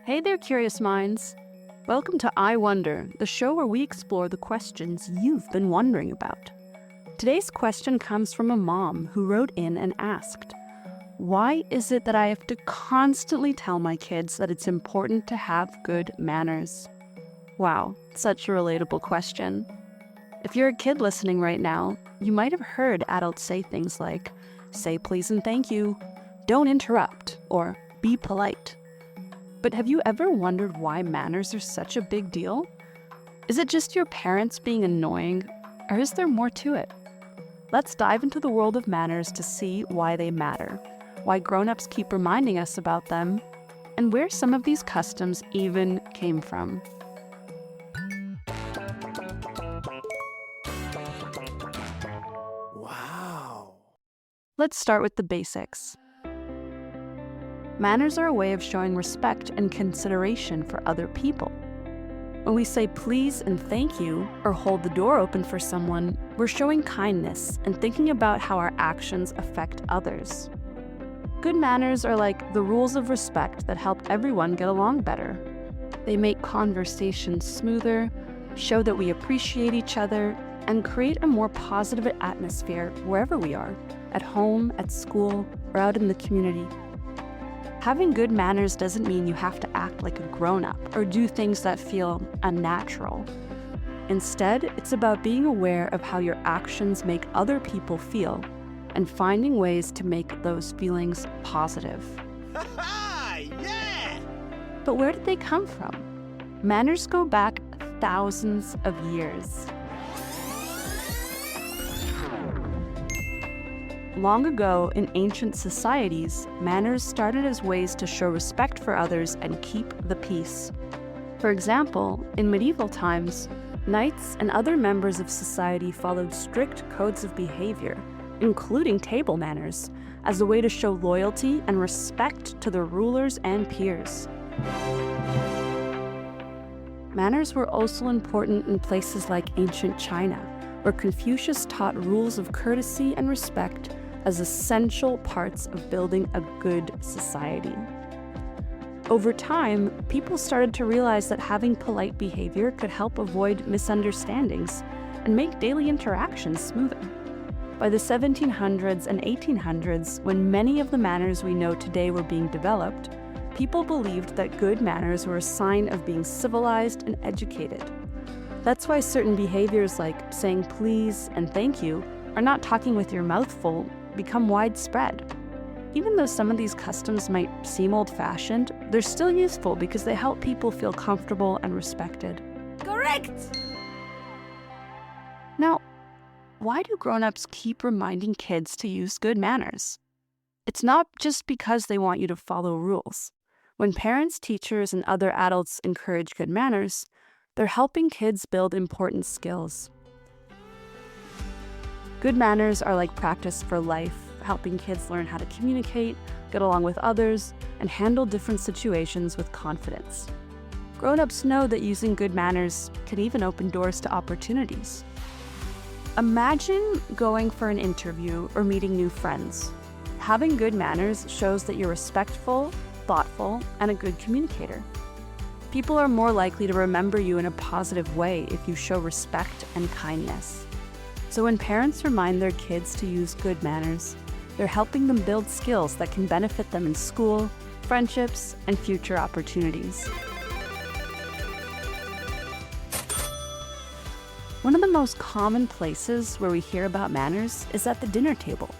Hey there, curious minds. Welcome to I Wonder, the show where we explore the questions you've been wondering about. Today's question comes from a mom who wrote in and asked, "Why is it that I have to constantly tell my kids that it's important to have good manners?" Wow, such a relatable question. If you're a kid listening right now, you might have heard adults say things like, "Say please and thank you," "Don't interrupt," or "Be polite." But have you ever wondered why manners are such a big deal? Is it just your parents being annoying, or is there more to it? Let's dive into the world of manners to see why they matter, why grown-ups keep reminding us about them, and where some of these customs even came from. Wow. Let's start with the basics. Manners are a way of showing respect and consideration for other people. When we say please and thank you, or hold the door open for someone, we're showing kindness and thinking about how our actions affect others. Good manners are like the rules of respect that help everyone get along better. They make conversations smoother, show that we appreciate each other, and create a more positive atmosphere wherever we are, at home, at school, or out in the community. Having good manners doesn't mean you have to act like a grown-up or do things that feel unnatural. Instead, it's about being aware of how your actions make other people feel and finding ways to make those feelings positive. Yeah! But where did they come from? Manners go back thousands of years. Long ago, in ancient societies, manners started as ways to show respect for others and keep the peace. For example, in medieval times, knights and other members of society followed strict codes of behavior, including table manners, as a way to show loyalty and respect to their rulers and peers. Manners were also important in places like ancient China, where Confucius taught rules of courtesy and respect as essential parts of building a good society. Over time, people started to realize that having polite behavior could help avoid misunderstandings and make daily interactions smoother. By the 1700s and 1800s, when many of the manners we know today were being developed, people believed that good manners were a sign of being civilized and educated. That's why certain behaviors like saying please and thank you, or not talking with your mouth full, become widespread. Even though some of these customs might seem old-fashioned, they're still useful because they help people feel comfortable and respected. Correct! Now, why do grown-ups keep reminding kids to use good manners? It's not just because they want you to follow rules. When parents, teachers, and other adults encourage good manners, they're helping kids build important skills. Good manners are like practice for life, helping kids learn how to communicate, get along with others, and handle different situations with confidence. Grown-ups know that using good manners can even open doors to opportunities. Imagine going for an interview or meeting new friends. Having good manners shows that you're respectful, thoughtful, and a good communicator. People are more likely to remember you in a positive way if you show respect and kindness. So when parents remind their kids to use good manners, they're helping them build skills that can benefit them in school, friendships, and future opportunities. One of the most common places where we hear about manners is at the dinner table.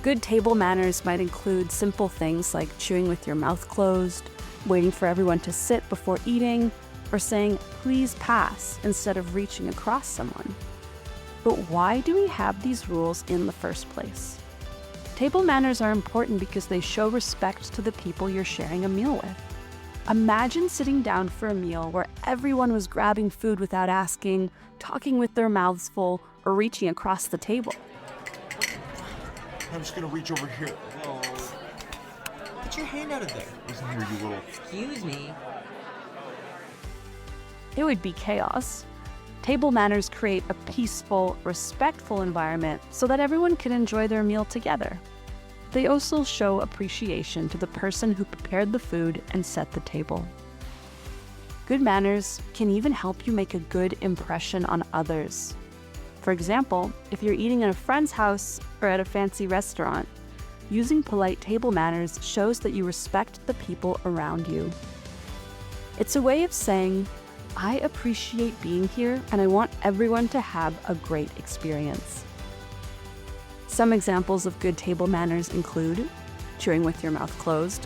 Good table manners might include simple things like chewing with your mouth closed, waiting for everyone to sit before eating, or saying, "Please pass," instead of reaching across someone. But why do we have these rules in the first place? Table manners are important because they show respect to the people you're sharing a meal with. Imagine sitting down for a meal where everyone was grabbing food without asking, talking with their mouths full, or reaching across the table. I'm just gonna reach over here. Whoa. Get your hand out of there. Listen here, you little... Excuse me. It would be chaos. Table manners create a peaceful, respectful environment so that everyone can enjoy their meal together. they also show appreciation to the person who prepared the food and set the table. Good manners can even help you make a good impression on others. For example, if you're eating in a friend's house or at a fancy restaurant, using polite table manners shows that you respect the people around you. It's a way of saying, I appreciate being here and I want everyone to have a great experience. Some examples of good table manners include chewing with your mouth closed,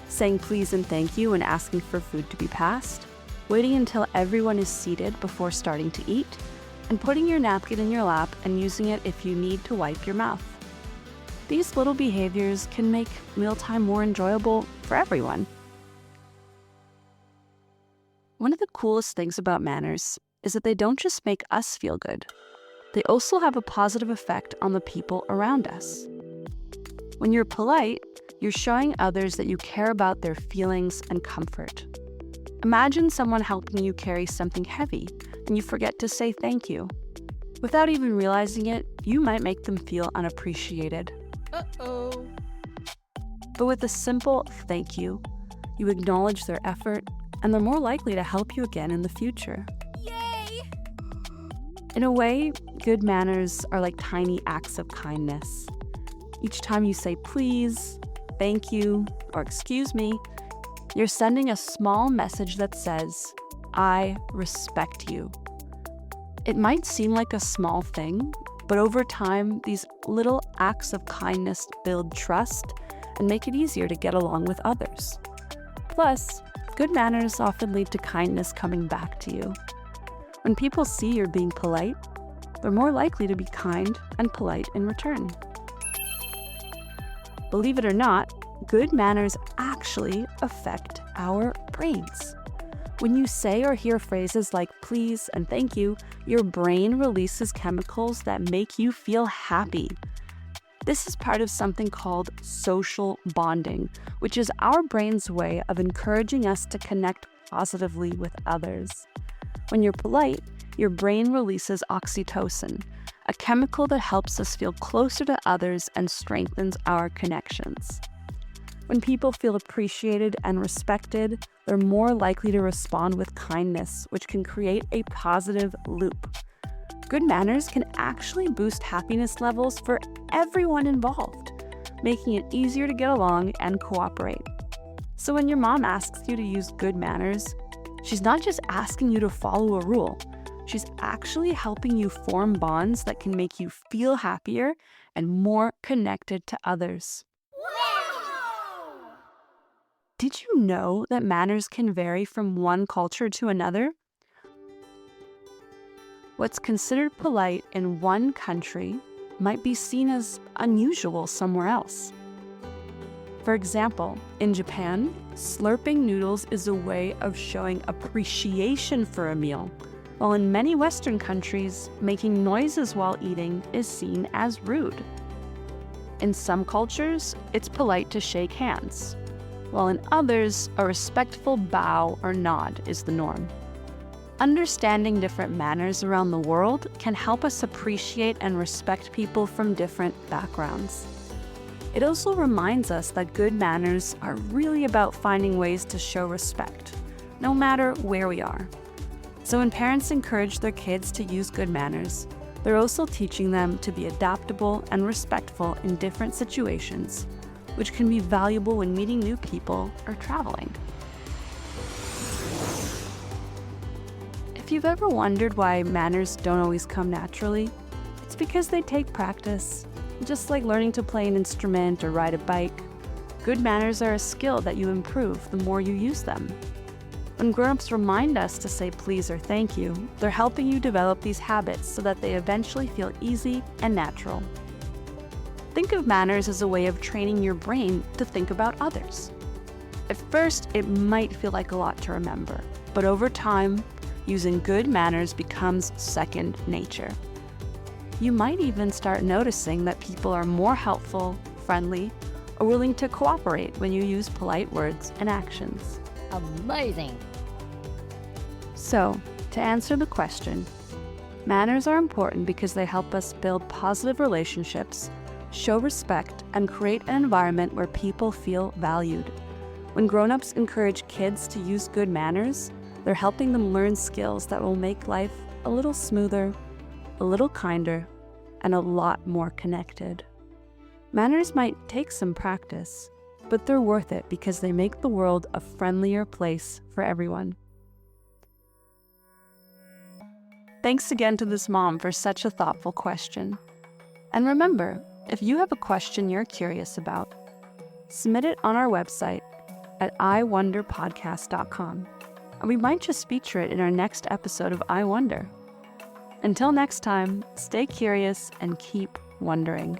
saying please and thank you and asking for food to be passed, waiting until everyone is seated before starting to eat, and putting your napkin in your lap and using it if you need to wipe your mouth. These little behaviors can make mealtime more enjoyable for everyone. One of the coolest things about manners is that they don't just make us feel good. They also have a positive effect on the people around us. When you're polite, you're showing others that you care about their feelings and comfort. Imagine someone helping you carry something heavy and you forget to say thank you. Without even realizing it, you might make them feel unappreciated. Uh-oh. But with a simple thank you, you acknowledge their effort and they're more likely to help you again in the future. Yay! In a way, good manners are like tiny acts of kindness. Each time you say please, thank you, or excuse me, you're sending a small message that says, I respect you. It might seem like a small thing, but over time, these little acts of kindness build trust and make it easier to get along with others. Plus, good manners often lead to kindness coming back to you. When people see you're being polite, they're more likely to be kind and polite in return. Believe it or not, good manners actually affect our brains. When you say or hear phrases like please and thank you, your brain releases chemicals that make you feel happy. This is part of something called social bonding, which is our brain's way of encouraging us to connect positively with others. When you're polite, your brain releases oxytocin, a chemical that helps us feel closer to others and strengthens our connections. When people feel appreciated and respected, they're more likely to respond with kindness, which can create a positive loop. Good manners can actually boost happiness levels for everyone involved, making it easier to get along and cooperate. So when your mom asks you to use good manners, she's not just asking you to follow a rule. She's actually helping you form bonds that can make you feel happier and more connected to others. Did you know that manners can vary from one culture to another? What's considered polite in one country might be seen as unusual somewhere else. For example, in Japan, slurping noodles is a way of showing appreciation for a meal, while in many Western countries, making noises while eating is seen as rude. In some cultures, it's polite to shake hands, while in others, a respectful bow or nod is the norm. Understanding different manners around the world can help us appreciate and respect people from different backgrounds. It also reminds us that good manners are really about finding ways to show respect, no matter where we are. So when parents encourage their kids to use good manners, they're also teaching them to be adaptable and respectful in different situations, which can be valuable when meeting new people or traveling. If you've ever wondered why manners don't always come naturally, it's because they take practice. Just like learning to play an instrument or ride a bike, good manners are a skill that you improve the more you use them. When grown-ups remind us to say please or thank you, they're helping you develop these habits so that they eventually feel easy and natural. Think of manners as a way of training your brain to think about others. At first, it might feel like a lot to remember, but over time, using good manners becomes second nature. You might even start noticing that people are more helpful, friendly, or willing to cooperate when you use polite words and actions. Amazing. So, to answer the question, manners are important because they help us build positive relationships, show respect, and create an environment where people feel valued. When grown-ups encourage kids to use good manners, they're helping them learn skills that will make life a little smoother, a little kinder, and a lot more connected. Manners might take some practice, but they're worth it because they make the world a friendlier place for everyone. Thanks again to this mom for such a thoughtful question. And remember, if you have a question you're curious about, submit it on our website at iwonderpodcast.com, and we might just feature it in our next episode of I Wonder. Until next time, stay curious and keep wondering.